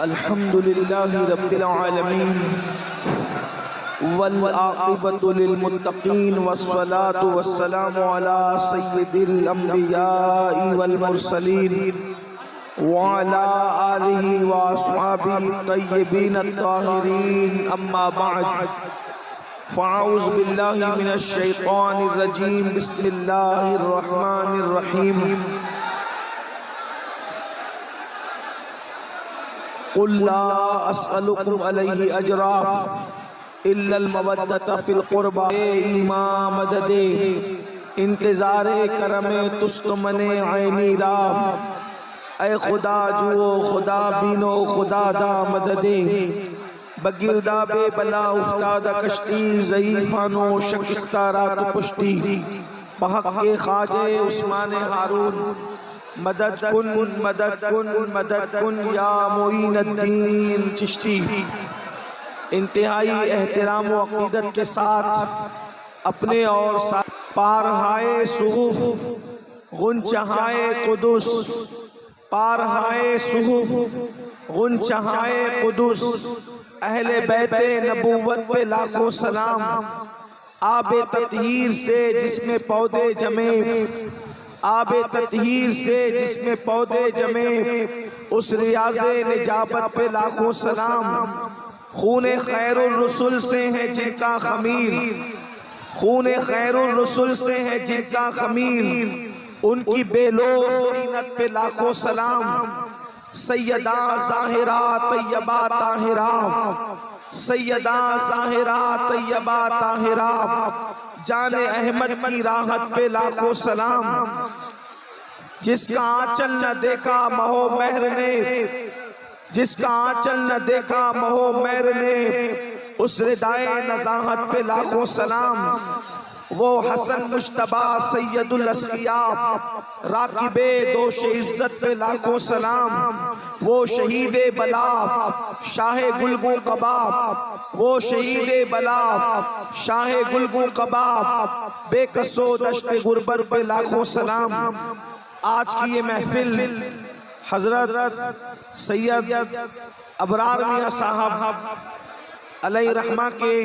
الحمد للہ رب العالمین والعاقبۃ للمتقین والصلاة والسلام علی سید الانبیاء والمرسلین وعلی آلہ واصحابہ الطیبین الطاہرین اما بعد فاعوذ باللہ من الشیطان الرجیم بسم اللہ الرحمن الرحیم قل لا اسألکم علیہ اجرا الا المودۃ فی القربى۔ اے ایمان مدد انتظار کرم تستمن عینی را، اے خدا جو خدا بینو خدا دا مدد بگردہ بے بلا افتادہ کشتی ضعیفانو شکستہ رات پشتی بحق کے خواجہ عثمان ہارون مدد کن مدد کن مدد کن یا معین الدین چشتی۔ انتہائی احترام و عقیدت کے ساتھ اپنے اور پارہائے صحف غنچہائے قدس، پارہائے صحف غنچہائے قدس، اہل بیت نبوت پہ لاکھوں سلام، آب تطہیر سے جس میں پودے جمے، آب تطہیر سے جس میں پودے جمے، اس ریاض نجابت پہ لاکھوں سلام۔ خون خیر الرسل سے ہے جن کا خمیر، خون خیر الرسل سے ہے جن کا خمیر، ان کی بے لوث طینت پہ لاکھوں سلام۔ سیدہ ظاہرہ طیبہ طاہرہ، سیدہ ظاہرہ طیبہ طاہرہ، جان احمد کی راحت پہ لاکھوں سلام۔ جس کا آنچل نہ دیکھا مہو مہر نے، جس کا آنچل نہ دیکھا مہو مہر نے، اس ردائے نزاہت پہ لاکھوں سلام۔ وہ حسن مجتبیٰ سید الاسقیاء راکب دوش عزت پہ لاکھوں سلام۔ وہ شہید بلا شاہ گلگوں قبا، وہ شہید بلا شاہ گلگوں قبا، بے کسو دشت غربت پہ لاکھوں سلام۔ آج کی یہ محفل حضرت سید ابرار میاں صاحب علیہ رحمہ کے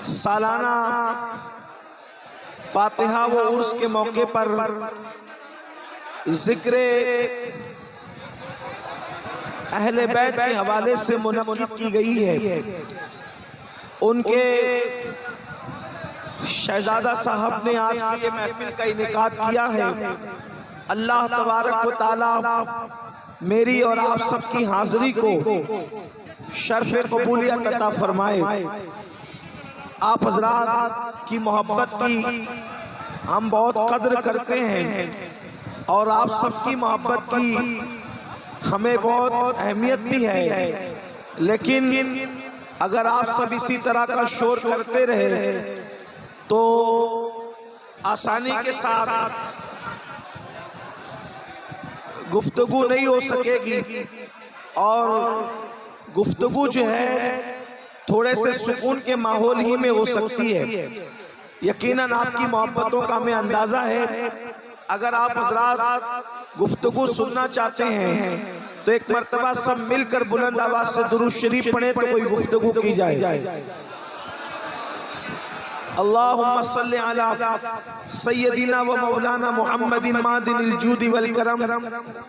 سالانہ فاتحہ و عرس کے موقع پر ذکر اہل بیت کے حوالے سے منعقد کی گئی ہے۔ ان کے شہزادہ صاحب نے آج کی یہ محفل کا انعقاد کیا ہے۔ اللہ تبارک و تعالی میری اور آپ سب کی حاضری کو شرف قبولیت عطا فرمائے۔ آپ حضرات کی محبت کی ہم بہت قدر کرتے ہیں اور آپ سب کی محبت کی ہمیں بہت اہمیت بھی ہے، لیکن اگر آپ سب اسی طرح کا شور کرتے رہے تو آسانی کے ساتھ گفتگو نہیں ہو سکے گی، اور گفتگو جو ہے تھوڑے سے سکون کے ماحول ہی میں ہو سکتی ہے۔ یقیناً آپ کی محبتوں کا ہمیں اندازہ ہے۔ اگر آپ حضرات گفتگو سننا چاہتے ہیں تو ایک مرتبہ سب مل کر بلند آواز سے درود شریف پڑھیں تو کوئی گفتگو کی جائے۔ اللہم صلی علی سیدنا و مولانا محمد معدن الجود والکرم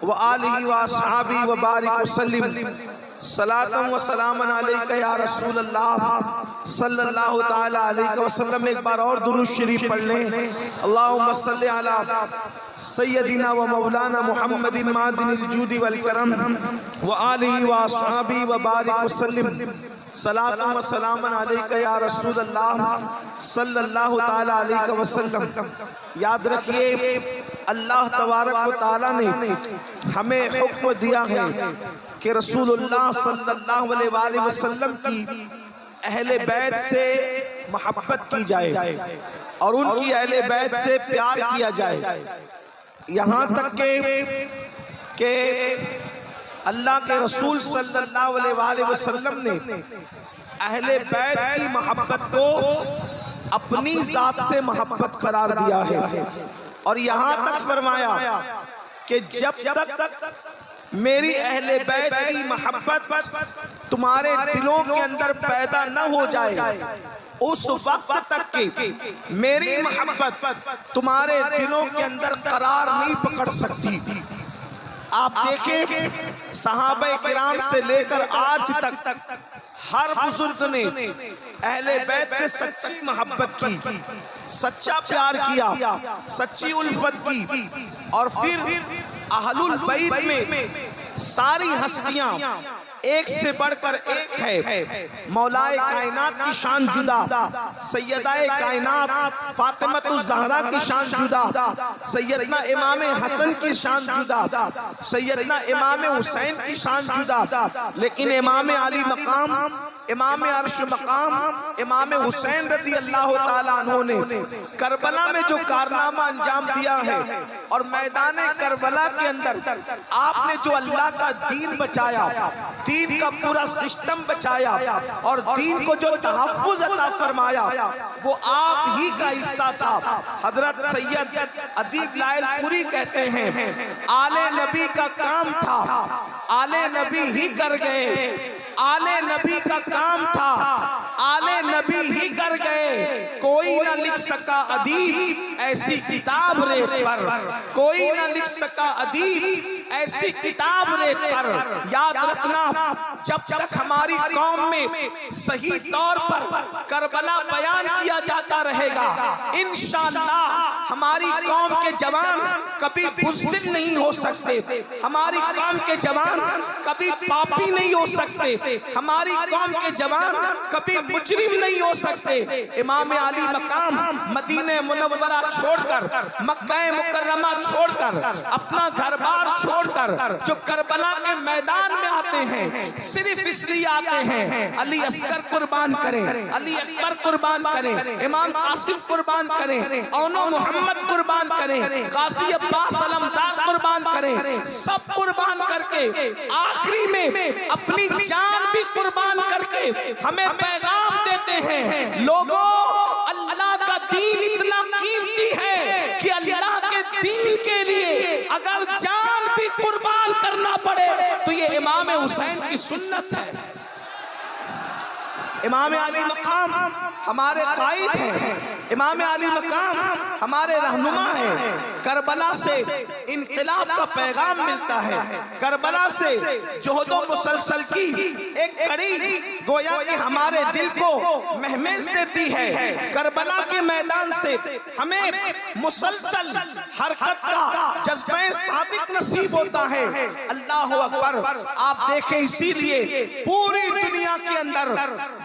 وآلہ واصحابہ وبارک وسلم، صلاۃ و سلام علیکہ یا رسول اللہ صلی اللہ تعالی علیہ وسلم۔ ایک بار اور درود شریف پڑھ لیں۔ اللہم صلی علی سیدنا و مولانا محمد معدن الجود والکرم وآلہ واصحابہ وبارک وسلم، صلاۃ و سلام علیکہ یا رسول اللہ صلی اللہ تعالی علیہ وسلم۔ یاد رکھیے اللہ تبارک و تعالی نے ہمیں حکم دیا ہے کہ رسول اللہ صلی اللہ علیہ وآلہ وسلم کی اہل بیت سے محبت کی جائے اور ان کی اہل بیت سے پیار کیا جائے، یہاں تک کہ اللہ کے رسول صلی اللہ علیہ وآلہ وسلم نے اہل بیت کی محبت کو اپنی ذات سے محبت قرار دیا ہے، اور یہاں تک فرمایا کہ جب تک میری اہل بیت کی محبت تمہارے دلوں کے اندر پیدا نہ ہو جائے، اس وقت تک کہ میری محبت تمہارے دلوں کے اندر قرار نہیں پکڑ سکتی۔ آپ دیکھیں صحابہ کرام سے لے کر آج تک ہر بزرگ نے اہل بیت سے سچی محبت کی، سچا پیار کیا، سچی الفت کی، اور پھر اہل البیت میں ساری ہستیاں ایک سے بڑھ کر ایک ہے۔ مولا کائنات کی شان جدا، سیدہ کائنات فاطمہ الزہرا کی شان جدا، سیدنا امام حسن کی شان جدا، سیدنا امام حسین کی شان جدا، لیکن امام علی مقام، امام عرش مقام، امام حسین رضی اللہ تعالیٰ عنہ نے کربلا میں جو کارنامہ انجام دیا ہے، اور میدان کربلا کے اندر آپ نے جو اللہ کا دین بچایا، دین کا پورا سسٹم بچایا، اور دین کو جو تحفظ عطا فرمایا، وہ آپ ہی کا حصہ تھا۔ حضرت سید ادیب لائل پوری کہتے ہیں آل نبی کا کام تھا، آل نبی ہی کر گئے، آل نبی کا کام تھا، آل نبی ہی کر گئے، کوئی نہ لکھ سکا ادیب ایسی کتاب ریت پر، کوئی نہ لکھ سکا ادیب ایسی کتاب ریت پر۔ یاد رکھنا جب تک ہماری قوم میں صحیح طور پر کربلا بیان کیا جاتا رہے گا، انشاءاللہ ہماری قوم کے جوان کبھی بزدل نہیں ہو سکتے، ہماری قوم کے جوان کبھی پاپی نہیں ہو سکتے، ہماری قوم کے جوان کبھی مجرم نہیں ہو سکتے۔ امام علی مقام مدینہ منورہ چھوڑ کر، مکہ مکرمہ چھوڑ کر، اپنا گھر بار چھوڑ کر جو کربلا کے میدان میں آتے ہیں، صرف اس لیے آتے ہیں علی اصغر قربان کریں، علی اکبر قربان کریں، امام قاسم قربان کریں، اونو محمد قربان کریں، غازی عباس علمدار قربان کریں، سب قربان کر کے آخری میں اپنی جان بھی قربان کر کے ہمیں پیغام دیتے ہیں، لوگوں اللہ کا دین اتنا قیمتی ہے کہ اللہ کے دین کے لیے اگر جان بھی قربان کرنا پڑے تو یہ امام حسین کی سنت ہے۔ امام علی مقام ہمارے قائد ہیں، امام علی مقام ہمارے رہنما ہیں۔ کربلا سے انقلاب کا پیغام ملتا ہے، کربلا سے جہد و مسلسل کی ایک کڑی گویا کہ ہمارے دل کو مہمیز دیتی ہے۔ کربلا کے میدان سے ہمیں مسلسل حرکت کا جذبہ صادق نصیب ہوتا ہے۔ اللہ اکبر! آپ دیکھیں اسی لیے پوری دنیا کے اندر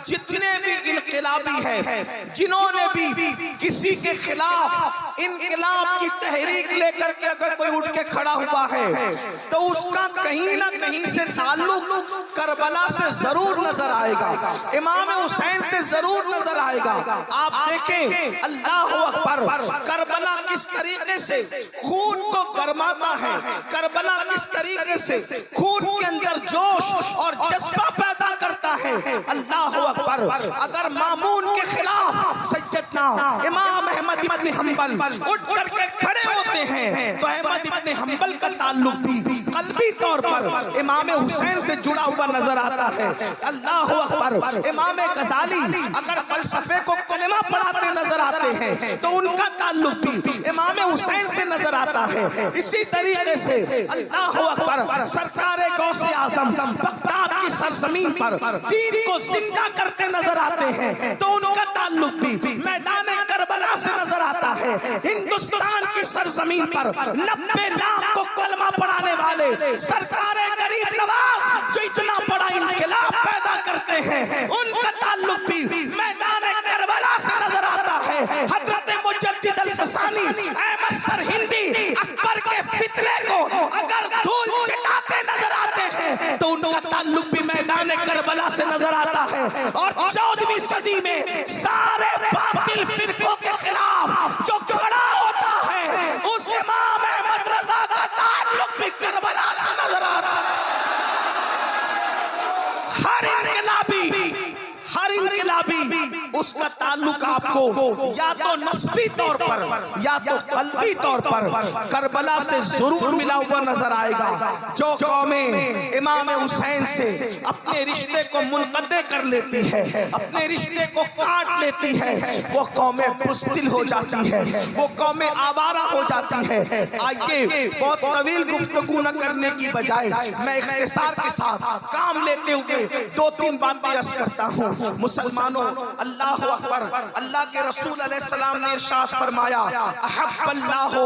جتنے بھی انقلابی ہیں، جنہوں نے بھی کسی کے خلاف انقلاب کی تحریک لے کر کے اگر کوئی اٹھ کے کھڑا ہوا ہے تو اس کا کہیں نہ کہیں سے تعلق کربلا سے ضرور نظر آئے گا، امام حسین سے ضرور نظر آئے گا۔ آپ دیکھیں اللہ اکبر! کربلا کس طریقے سے خون کو گرماتا ہے، کربلا کس طریقے سے خون کے اندر جوش اور جذبہ پیدا کرتا ہے۔ اللہ اکبر! اگر مامون کے خلاف سیدنا امام احمد ابن حنبل اٹھ کر کے کھڑے ہوتے ہیں تو احمد ابن حنبل کا تعلق بھی قلبی طور پر امام حسین سے جڑا ہوا نظر آتا ہے۔ اللہ اکبر! امام غزالی اگر فلسفے کو کلمہ پڑھاتے نظر آتے ہیں تو ان کا تعلق بھی امام حسین سے نظر آتا ہے۔ اسی طریقے سے اللہ اکبر! سرکار غوث اعظم بغداد کی سرزمین پر دین کو زندہ کرتے نظر آتے ہیں تو ان کا تعلق بھی میدان کربلا سے نظر آتا ہے۔ ہندوستان کی سرزمین پر 90 لاکھ کو کلمہ پڑھانے والے سرکار غریب نواز جو اتنا بڑا انقلاب پیدا کرتے ہیں ان کا تعلق بھی میدان کربلا سے نظر آتا ہے۔ حضرت مجدد الفسانی احمد سرہندی اکبر کے فتنے کو اگر دھول چٹاتے نظر آتے ہیں تو ان کا تعلق بھی میدان کربلا سے نظر آتا ہے۔ اور 14ویں صدی میں سارے باطل فرقوں کے خلاف جو کھڑا ہوتا ہے اس امام احمد رضا کا تعلق بھی کربلا سے نظر آتا ہے۔ ہر انقلابی اس کا تعلق آپ کو یا تو نسبی طور پر یا تو قلبی طور پر کربلا سے ضرور ملا ہوا نظر آئے گا۔ جو قومیں امام حسین سے اپنے رشتے کو منقطع کر لیتی ہے، اپنے رشتے کو کاٹ لیتی ہے، وہ قومیں بزدل ہو جاتی ہے، وہ قومیں آوارہ ہو جاتی ہے۔ آئیے بہت طویل گفتگو نہ کرنے کی بجائے میں اختصار کے ساتھ کام لیتے ہوئے دو تین باتیں عرض کرتا ہوں۔ مسلمانوں، اللہ اکبر، اللہ کے رسول علیہ السلام نے ارشاد فرمایا، احب اللہ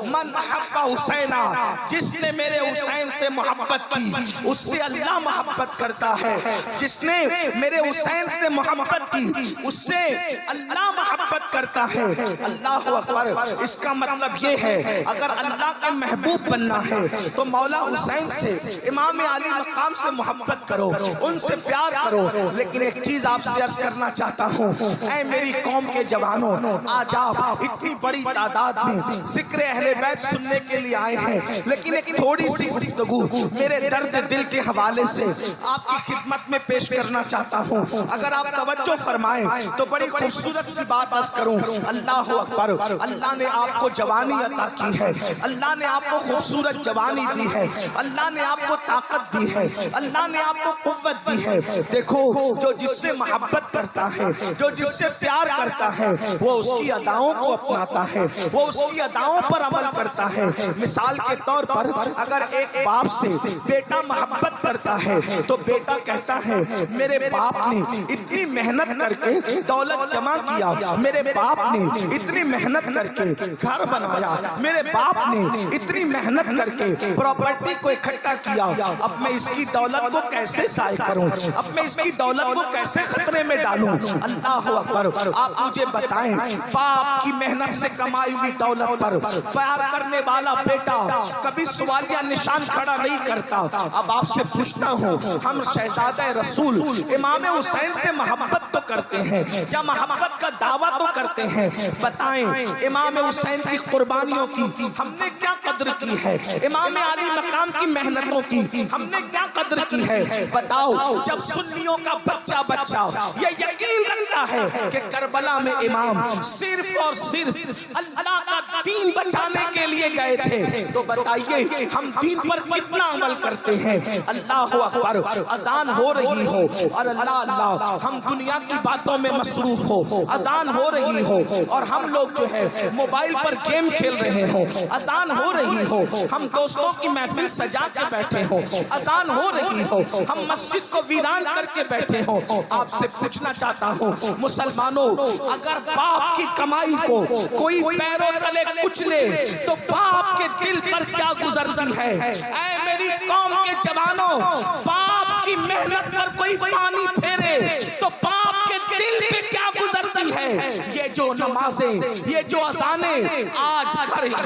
من احب حسینہ، جس نے میرے حسین سے محبت کی اس سے اللہ محبت کرتا ہے، جس نے میرے حسین سے محبت کی اس سے اللہ محبت کرتا ہے۔ اللہ اکبر، اس کا مطلب یہ ہے اگر اللہ کا محبوب بننا ہے تو مولا حسین سے، امام علی مقام سے محبت کرو، ان سے پیار کرو۔ لیکن ایک چیز آپ سے عرض کرنا چاہتا ہوں، اے میری قوم کے جوانوں، آج آپ اتنی بڑی تعداد میں ذکر اہل بیت سننے کے لیے آئے ہیں، لیکن ایک تھوڑی سی گفتگو میرے درد دل کے حوالے سے آپ کی خدمت میں پیش کرنا چاہتا ہوں۔ اگر آپ توجہ فرمائیں تو بڑی خوبصورت سی بات عرض کروں۔ اللہ اکبر، اللہ نے آپ کو جوانی عطا کی ہے، اللہ نے آپ کو خوبصورت جوانی دی ہے، اللہ نے آپ کو طاقت دی ہے، اللہ نے آپ کو قوت دی ہے۔ دیکھو، جو جس سے محبت کرتا ہے، جو جس سے پیار کرتا ہے، وہ اس کی اداؤں کو اپناتا ہے، وہ اس کی اداؤں پر عمل کرتا ہے۔ مثال کے طور پر اگر ایک باپ سے بیٹا محبت کرتا ہے تو بیٹا کہتا ہے میرے باپ نے اتنی محنت کر کے دولت جمع کیا، میرے باپ نے اتنی محنت کر کے گھر بنایا، میرے باپ نے اتنی محنت کر کے پراپرٹی کو اکٹھا کیا، اب میں اس کی دولت کو کیسے ضائع کروں، اب میں اس کی دولت کو کیسے خطرے میں ڈالوں۔ اللہ اکبر، آپ مجھے بتائیں، باپ کی محنت سے کمائی ہوئی دولت پر پیار کرنے والا بیٹا کبھی سوالیہ نشان کھڑا نہیں کرتا۔ اب آپ سے پوچھتا ہوں، ہم شہزادہ رسول امام حسین سے محبت تو کرتے ہیں یا محبت کا دعویٰ تو کرتے ہیں، بتائیں امام حسین کی قربانیوں کی ہم نے کیا قدر کی ہے، امام علی مقام کی محنتوں کی ہم نے کیا قدر کی ہے؟ بتاؤ، جب سنیوں کا بچہ یہ یقین رکھتا ہے کہ کربلا میں امام صرف اور صرف اللہ کا دین بچانے کے لیے گئے تھے، تو بتائیے ہم دین پر کتنا عمل کرتے ہیں۔ اللہ اکبر، اذان ہو رہی ہو اور اللہ اللہ ہم دنیا کی باتوں میں مصروف ہو، اذان ہو رہی ہو اور ہم لوگ جو ہے موبائل پر گیم کھیل رہے ہوں، اذان ہو رہی ہو ہم دوستوں کی محفل سجا کے بیٹھے ہوں، اذان ہو رہی ہو ہم مسجد کو ویران کر کے بیٹھے ہوں۔ آپ سے پوچھنا چاہتا ہوں مسلمانوں، اگر باپ کی کمائی کو کوئی پیروں تلے کچلے تو باپ کے دل پر کیا گزرتی ہے؟ اے میری قوم کے جوانوں، باپ کی محنت پر کوئی پانی پھیرے تو باپ کے دل پہ کیا گزرتی ہے؟ یہ جو نمازیں، یہ جو اذانیں آج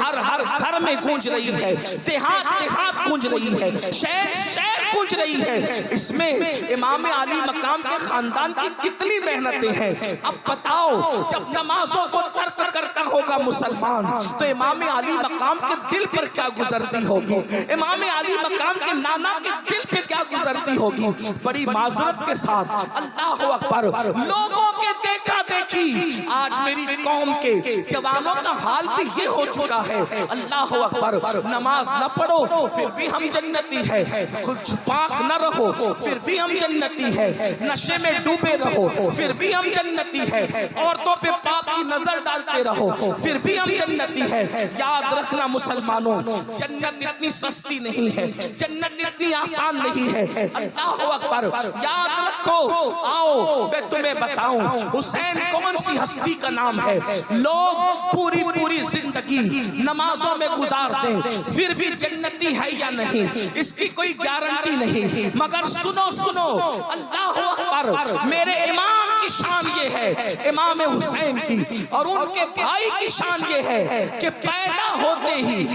ہر گھر میں گونج رہی ہے، دیہات گونج رہی ہے، شہر گونج رہی ہے، اس میں امام علی مقام کے خاندان کی کتنی محنتیں ہیں۔ اب بتاؤ، جب نمازوں کو ترک کرتا ہوگا مسلمان تو امام علی مقام کے دل پر کیا گزرتی ہوگی؟ امام علی مقام کے نانا کے دل پہ کیا گزرتی ہوگی؟ بڑی معذرت کے ساتھ اللہ اکبر، لوگوں کے دیکھا دیکھی آج میری قوم کے جوانوں کا حال بھی یہ ہو چکا ہے۔ اللہ اکبر، نماز نہ پڑھو پھر بھی ہم جنتی ہے، کچھ پاک نہ رہو پھر بھی ہم جنتی ہے، نشے میں ڈوبے رہو پھر بھی ہم جنتی ہے، عورتوں پہ پاپ کی نظر ڈالتے رہو پھر بھی ہم جنتی ہے۔ یاد رکھنا مسلمانوں، جنت اتنی سستی نہیں ہے، جنت اتنی آسان نہیں ہے۔ اللہ اکبر، یاد رکھو۔ آؤ میں تمہیں بتاؤں حسین کون سی ہستی کا نام ہے۔ لوگ پوری زندگی نمازوں میں گزار دیں پھر بھی جنتی ہے یا نہیں اس کی کوئی گارنٹی نہیں، مگر سنو اللہ اکبر، میرے امام کی شان یہ ہے، امام حسین کی اور ان کے بھائی کی شان یہ ہے کہ پیدا ہوتے ہی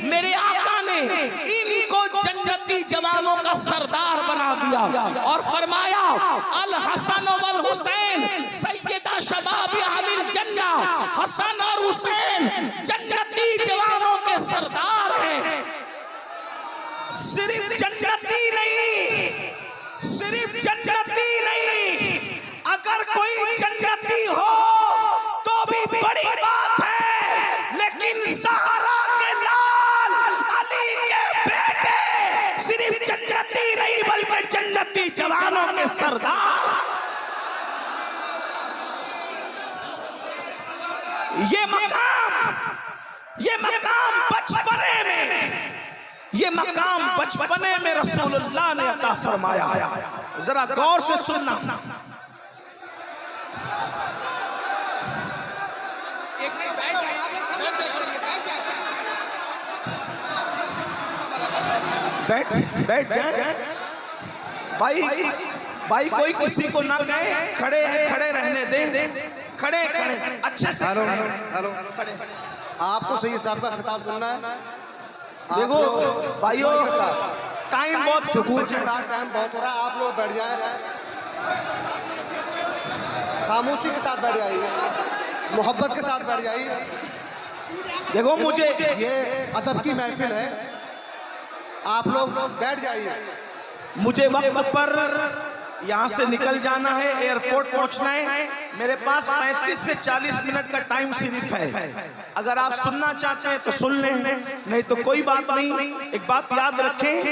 میرے آقا نے ان کو جنتی جوانوں کا سردار بنا دیا اور فرمایا الحسن والحسین سیدہ شباب اہل الجنہ، حسن اور حسین جنتی جوانوں کے سردار ہیں۔ صرف جنتی نہیں، اگر کوئی جنتی ہو تو بھی بڑی بات ہے، لیکن زہرا کے لال علی کے بیٹے صرف جنتی نہیں بلکہ جنتی جوانوں کے سردار، یہ مقام بچپنے میں رسول اللہ نے عطا فرمایا. ذرا غور سے سننا. بیٹھ جائیں بھائی کوئی کسی کو نہ کہے، کھڑے ہیں کھڑے رہنے دیں، کھڑے اچھے سے. ہلو آپ کو سید صاحب کا خطاب سننا ہے. دیکھو بھائیو، ٹائم بہت سکون کے ساتھ ٹائم بہت ہو رہا ہے، آپ لوگ بیٹھ جائیں، خاموشی کے ساتھ بیٹھ جائیے، محبت کے ساتھ بیٹھ جائیے. دیکھو مجھے یہ ادب کی محفل ہے، آپ لوگ بیٹھ جائیے. مجھے وقت پر یہاں سے نکل جانا ہے، ایئرپورٹ پہنچنا ہے. میرے پاس 35 سے 40 منٹ کا ٹائم صرف ہے. اگر آپ سننا چاہتے ہیں تو سن لیں، نہیں تو کوئی بات نہیں. ایک بات یاد رکھیں،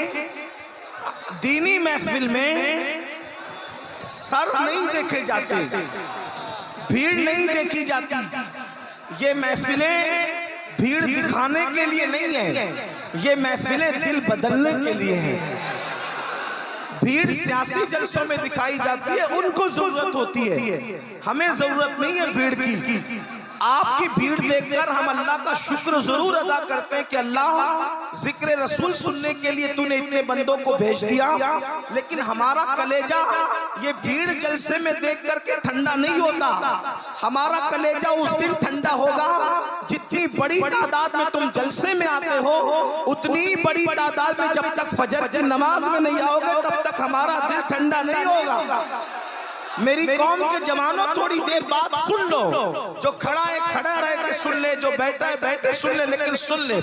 دینی محفل میں سر نہیں دیکھے جاتے، بھیڑ نہیں دیکھی جاتی. یہ محفلیں بھیڑ دکھانے کے لیے نہیں ہیں، یہ محفلیں دل بدلنے کے لیے ہیں. بھیڑ سیاسی جلسوں میں دکھائی جاتی ہے، ان کو ضرورت ہوتی ہے، ہمیں ضرورت نہیں ہے بھیڑ کی. آپ کی بھیڑ دیکھ کر ہم اللہ کا شکر ضرور ادا کرتے ہیں کہ اللہ ذکر رسول سننے کے لیے تو نے اتنے بندوں کو بھیج دیا، لیکن ہمارا کلیجہ یہ بھیڑ جلسے میں دیکھ کر کے ٹھنڈا نہیں ہوتا. ہمارا کلیجہ اس دن ٹھنڈا ہوگا جتنی بڑی تعداد میں تم جلسے میں آتے ہو، اتنی بڑی تعداد میں جب تک فجر کی نماز میں نہیں آؤ گے تب تک ہمارا دل ٹھنڈا نہیں ہوگا. میری قوم کے جوانوں تھوڑی دیر بعد سن لو، جو کھڑا ہے کھڑا رہ کے سن لے، جو بیٹھا ہے بیٹھے سن لے، لیکن سن لے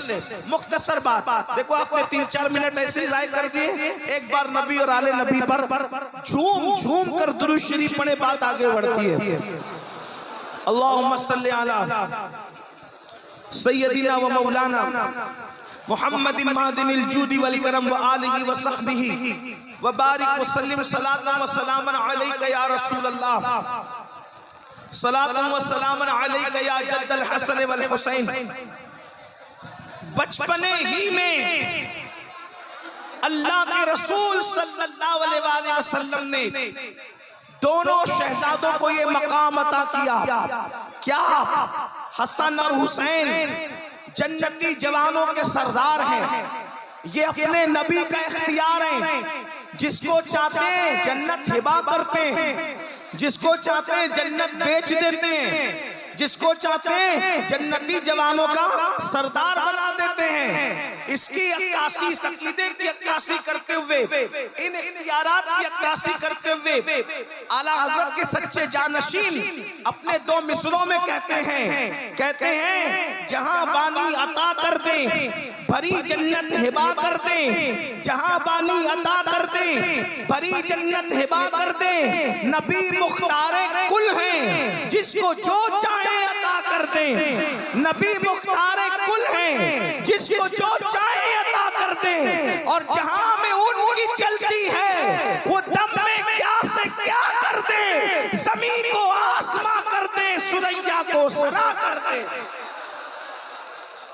مختصر بات. دیکھو آپ نے 3-4 منٹ ایسے ہی ضائع کر دیے. ایک بار نبی اور آل نبی پر جھوم کر درود شریف پڑھے، بات آگے بڑھتی ہے. اللہم صلی علی سیدنا و مولانا محمد مہدن الجود والکرم وآلہ وصحبہ وبارک وسلم صلاة و سلاما علیکہ یا رسول اللہ، صلاة و سلاما علیکہ یا جد الحسن والحسین. بچپنے ہی میں اللہ کے رسول صلی اللہ علیہ وآلہ وسلم نے دونوں شہزادوں کو یہ مقام عطا کیا. کیا حسن اور حسین جنتی جوانوں کے سردار ہیں، یہ اپنے نبی کا اختیار ہیں. جس کو چاہتے ہیں جنت ہبا کرتے ہیں، جس کو چاہتے ہیں جنت بیچ دیتے ہیں، جس کو چاہتے ہیں جنتی جوانوں کا سردار بنا دیتے ہیں. اس کی عکاسی، عقیدے کی عکاسی کرتے ہوئے، ان اختیارات کی عکاسی کرتے ہوئے اعلیٰ حضرت کے سچے جانشین اپنے 2 مصروں میں کہتے ہیں جہاں بانی عطا کر دیں بھری جنت ہبا کر دیں، جہاں بانی عطا کر دیں بھری جنت ہبا کر دیں. نبی مختار کل ہیں، جس کو جو چاہے عطا کر دیں. نبی مختار کل ہیں، جس کو جو چاہے عطا کر دیں. اور جہاں میں ان کی چلتی ہے وہ دم میں کیا سے کیا کر دیں، زمین کو آسماں کر دیں، سریا کو سرا کر دیں.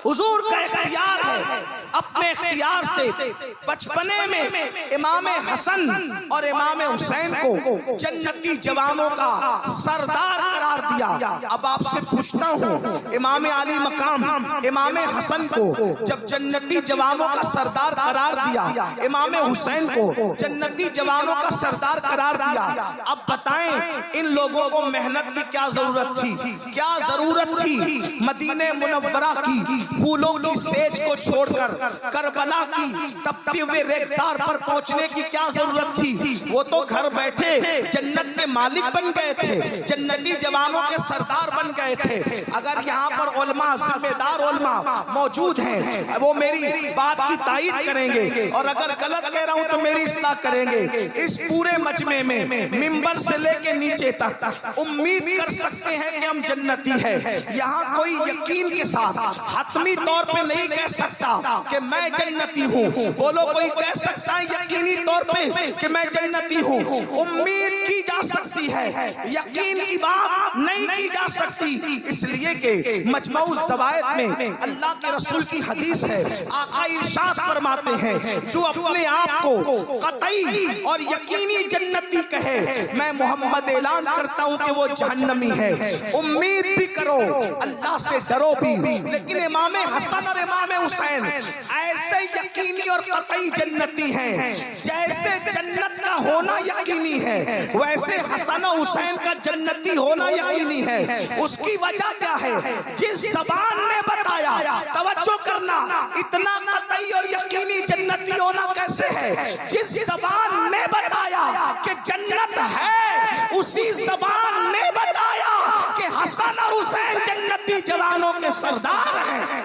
حضور کا اختیار ہے. اپنے اختیار سے بچپنے میں امام حسن اور امام حسین کو جنتی جوانوں کا سردار قرار دیا. اب آپ سے پوچھتا ہوں، امام علی مقام امام حسن کو جب جنتی جوانوں کا سردار قرار دیا، امام حسین کو جنتی جوانوں کا سردار قرار دیا، اب بتائیں ان لوگوں کو محنت کی کیا ضرورت تھی؟ کیا ضرورت تھی مدینہ منورہ کی پھولوں کی سیج کو چھوڑ کر کربلا کی تپتے ہوئے ریگزار پر پہنچنے کی کیا ضرورت تھی؟ وہ تو گھر بیٹھے جنت کے مالک بن گئے تھے، جنتی جوانوں کے سردار بن گئے تھے۔ اگر یہاں پر علماء، ذمہ دار علماء موجود ہیں، وہ میری بات کی تائید کریں گے، اور اگر غلط کہہ رہا ہوں تو میری اصلاح کریں گے۔ اس پورے مجمع میں منبر سے لے کے نیچے تک امید کر سکتے ہیں کہ ہم جنتی ہیں۔ یہاں کوئی یقین کے ساتھ حتمی طور پہ نہیں کہہ سکتا کہ میں جنتی ہوں۔ بولو کوئی کہہ سکتا ہے یقینی طور پہ کہ میں جنتی ہوں؟ امید کی جا سکتی ہے، یقین کی بات نہیں کی جا سکتی، اس لیے کہ مجمع الزوائد میں اللہ کے رسول کی حدیث ہے، آقا ارشاد فرماتے ہیں جو اپنے آپ کو قطعی اور یقینی جنتی کہے، میں محمد اعلان کرتا ہوں کہ وہ جہنمی ہے۔ امید بھی کرو، اللہ سے ڈرو بھی، لیکن امام حسن اور امام حسین ایسے یقینی اور قطعی جنتی ہیں، جیسے جنت کا ہونا یقینی ہے ویسے حسن و حسین کا جنتی ہونا یقینی ہے۔ اس کی وجہ کیا ہے؟ جس زبان نے بتایا، توجہ کرنا، اتنا قطعی اور یقینی جنتی ہونا کیسے ہے؟ جس زبان نے بتایا کہ جنت ہے، اسی زبان نے بتایا کہ حسن اور حسین جنتی جوانوں کے سردار ہیں۔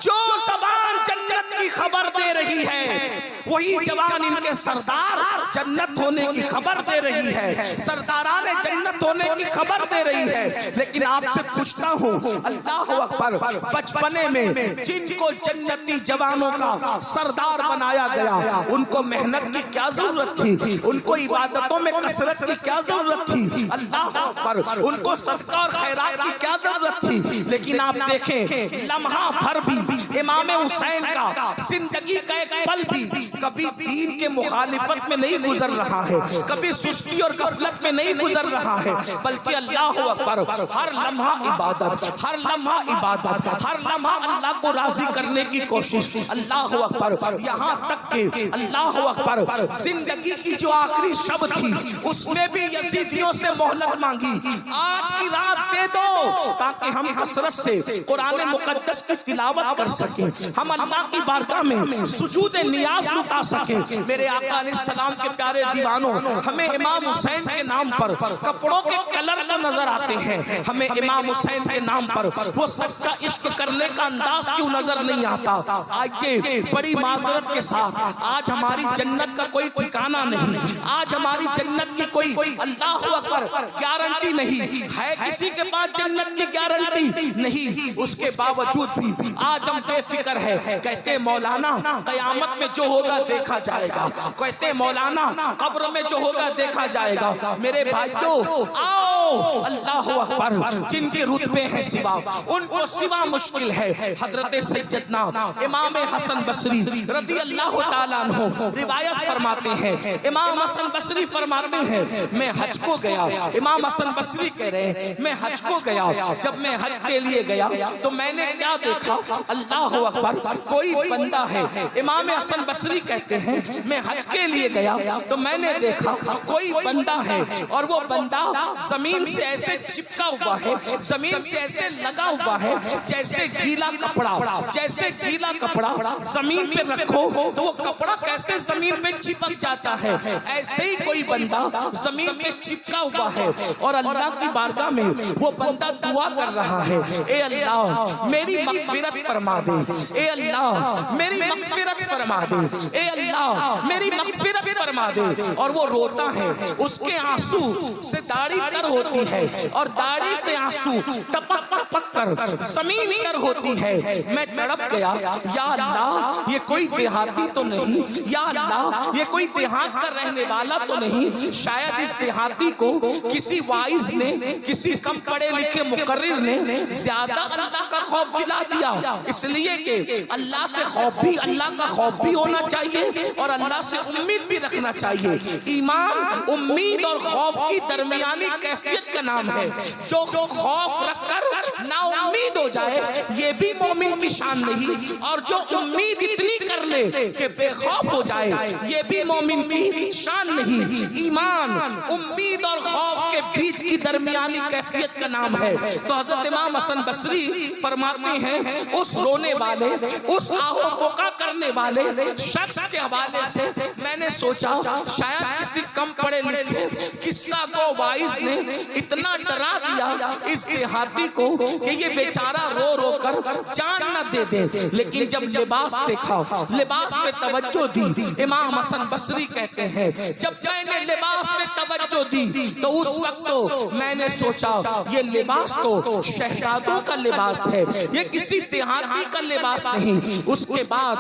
جو زبان جنت کی خبر دے رہی ہے وہی جوان ان کے سردار جنت ہونے کی خبر دے رہی ہے، سرداران جنت ہونے کی خبر دے رہی ہے۔ لیکن آپ سے پوچھتا ہوں، اللہ اکبر، بچپنے میں جن کو جنتی جوانوں کا سردار بنایا گیا ان کو محنت کی کیا ضرورت تھی؟ ان کو عبادتوں میں کثرت کی کیا ضرورت تھی؟ اللہ اکبر، ان کو صدقہ اور خیرات کی کیا ضرورت تھی؟ لیکن آپ دیکھیں، لمحہ بھر بھی امام حسین کا زندگی کا ایک پل بھی کبھی دین کے مخالفت میں نہیں گزر رہا ہے، کبھی سستی اور غفلت میں نہیں گزر رہا ہے، بلکہ اللہ اکبر، ہر لمحہ عبادت، ہر لمحہ عبادت، ہر لمحہ اللہ کو راضی کرنے کی کوشش۔ اللہ اکبر، یہاں تک کہ اللہ اکبر زندگی کی جو آخری شب تھی اس میں بھی یزیدیوں سے مہلت مانگی، آج کی رات دے دو تاکہ ہم کثرت سے قرآن مقدس کی تلاوت کر سکیں، ہم اللہ کی بارگاہ میں سجود نیاز لٹا سکیں۔ میرے آقا علیہ السلام کے پیارے دیوانوں، ہمیں امام حسین کے نام پر کپڑوں کے کلر تو نظر آتے ہیں، ہمیں امام حسین کے نام پر وہ سچا عشق کرنے کا انداز کیوں نظر نہیں آتا؟ آج بڑی معذرت کے ساتھ آج ہماری جنت کا کوئی ٹھکانہ نہیں، آج ہماری جنت کی کوئی اللہ اکبر گارنٹی نہیں ہے، کسی کے پاس جنت کی گارنٹی نہیں، اس کے باوجود بھی آج ہم بے فکر ہے۔ کہتے مولانا قیامت میں جو ہوگا دیکھا جائے گا، کہتے مولانا قبر میں جو ہوگا دیکھا جائے گا۔ میرے بھائیو آؤ، اللہ اکبر، جن کے رتبے ہیں سوا ان کو سوا مشکل ہے۔ حضرت سیدنا امام حسن بصری رضی اللہ تعالیٰ عنہ روایت فرماتے ہیں، امام حسن بصری فرماتے ہیں میں حج کو گیا، امام حسن بصری کہہ رہے ہیں میں حج کو گیا، جب میں حج کے لیے گیا تو میں نے کیا دیکھا؟ اللہ اکبر، کوئی بندہ ہے، امام حسن بصری کہتے ہیں میں حج کے لیے گیا تو میں نے دیکھا کوئی بندہ ہے اور وہ بندہ زمین سے ایسے چپکا ہوا ہے، زمین سے ایسے لگا ہوا ہے جیسے گیلا کپڑا، جیسے گیلا کپڑا زمین پہ رکھو تو وہ کپڑا کیسے زمین پہ چپک جاتا ہے، ایسے ہی کوئی بندہ زمین پہ چپکا ہوا ہے اور اللہ کی بارگاہ میں وہ بندہ دعا کر رہا ہے، اے اللہ میری مغفرت فرما دے، اے اللہ میری مغفرت فرما دے، اے اللہ میری مغفرت فرما دے، اور وہ روتا ہے، اس کے آنسو سے داڑھی تر ہوتی ہے اور داڑھی سے آنسو ٹپک ٹپک کر زمین تر ہوتی ہے۔ میں تڑپ گیا، یا اللہ یہ کوئی دیہاتی تو نہیں، یا اللہ یہ کوئی دیہات کا رہنے والا تو نہیں، شاید اس دیہاتی کو کسی وائز نے، کسی کم پڑھے لکھے مقرر نے زیادہ اللہ کا خوف دلا دیا، اس لیے کہ اللہ سے خوف بھی، اللہ کا خوف بھی ہونا چاہیے اور اللہ سے امید بھی رکھنا چاہیے۔ ایمان امید اور خوف کی درمیانی کیفیت کا نام ہے، جو خوف رکھ کر نا امید ہو جائے یہ بھی مومن کی شان نہیں، اور جو امید اتنی کر لے کہ بے خوف ہو جائے یہ بھی مومن کی شان نہیں۔ ایمان ایمان امید اور خوف کے بیچ کی درمیانی کیفیت کا نام ہے. تو حضرت امام حسن بصری فرماتے ہیں اس رونے والے، اس آہو بکا کرنے والے شخص کے حوالے سے میں نے سوچا شاید کسی کم پڑھے لکھے قصہ کو وائز نے اتنا ڈرا دیا اس دیہاتی کو کہ یہ بیچارہ رو رو کر جان نہ دے دے. لیکن جب لباس دیکھا، لباس پہ توجہ دی، امام حسن بصری کہتے ہیں جب میں نے لباس پہ توجہ دی تو اس وقت تو میں نے سوچا یہ لباس تو شہزادوں کا لباس ہے، یہ کسی دیہاتی کا لباس نہیں. اس کے بعد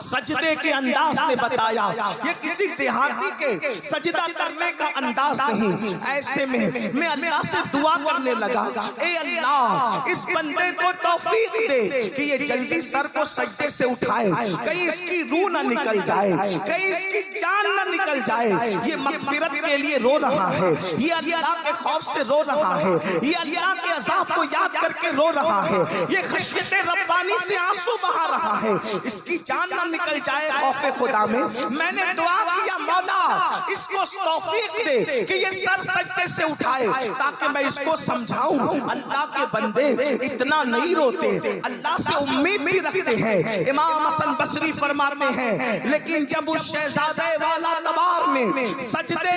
سجدے کے انداز نے بتایا یہ کسی دیہاتی کے سجدہ کرنے کا انداز نہیں. ایسے میں اللہ سے دعا کرنے لگا، اے اللہ اس بندے کو توفیق دے کہ یہ جلدی سر کو سجدے سے اٹھائے، کہیں اس کی روح نہ نکل جائے، کہیں اس کی جان نہ نکل جائے. یہ مغفرت کے لیے رو رہا ہے، یہ اللہ کے خوف سے رو رہا ہے، یہ اللہ کے عذاب کو یاد کر کے رو رہا ہے، یہ خشیت ربانی سے آنسو بہا رہا ہے، اس کی جان نہ نکل جائے خوف خدا میں. میں نے دعا کیا مولا اس کو توفیق دے کہ یہ سر سجدے سے اٹھائے تاکہ میں اس کو سمجھاؤں اللہ کے بندے اتنا نہیں روتے، اللہ سے امید بھی رکھتے ہیں. امام حسن بصری فرماتے ہیں لیکن جب اس شہزادے والا تبار نے سجدے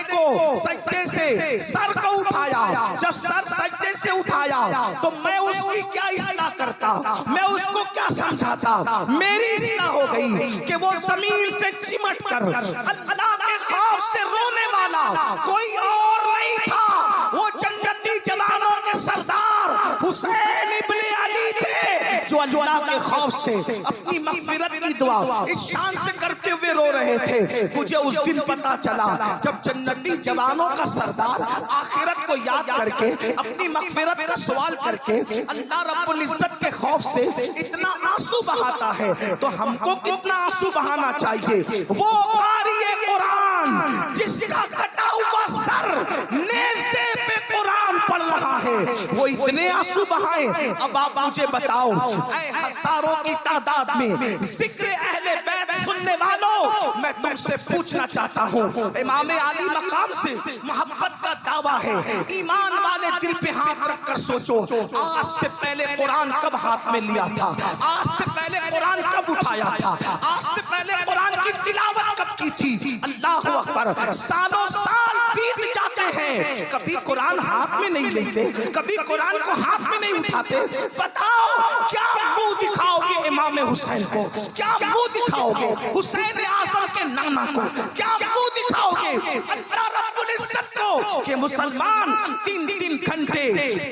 سے سر کو اٹھایا، جب سر سجدے سے اٹھایا تو میں اس کی کیا اصلاح کرتا، میں اس کو کیا سمجھاتا. میری اصلاح ہو گئی کہ وہ زمین سے چمٹ کر اللہ کے خوف سے رونے والا کوئی اور نہیں تھا، وہ جنتی جوانوں کے سردار حسین ابن علی تھے جو اللہ کے خوف سے اپنی مغفرت کی دعا اس شان سے کرتے ہوئے رو رہے تھے. مجھے اس دن پتا چلا جب جنتی جوانوں کا سردار آخرت کو یاد کر کے اپنی مغفرت کا سوال کر کے اللہ رب العزت کے خوف سے اتنا آنسو بہاتا ہے تو ہم کو کتنا آنسو بہانا چاہیے. وہ قاری قرآن جس کا کٹا ہوا سر نیزے پہ قرآن پڑھ رہا ہے وہ اتنے آنسو بہائے. اب آپ مجھے بتاؤ اے ہزاروں کی تعداد میں ذکر اہل بیت سننے والوں، میں تم سے پوچھنا چاہتا ہوں امام علی مقام سے محبت کا دعویٰ ہے. ایمان والے دل پہ ہاتھ رکھ کر سوچو آج سے پہلے قرآن کب ہاتھ میں لیا تھا، آج سے پہلے قرآن کب اٹھایا تھا، آج سے پہلے قرآن کی تلاوت کب کی تھی. اللہ اکبر. سالوں سال بیت جاتے ہیں کبھی قرآن ہاتھ میں نہیں لیتے، کبھی قرآن کو ہاتھ میں نہیں اٹھاتے. بتاؤ کیا منہ دکھاؤ گے امام حسین کو، کیا منہ دکھاؤ گے حسین اعظم کے نانا کو، کیا منہ دکھاؤ گے اللہ رب العزت کو کہ مسلمان 3 گھنٹے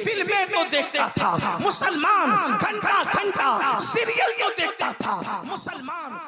فلمیں تو دیکھتا تھا، مسلمان گھنٹہ سیریل تو دیکھتا تھا، مسلمان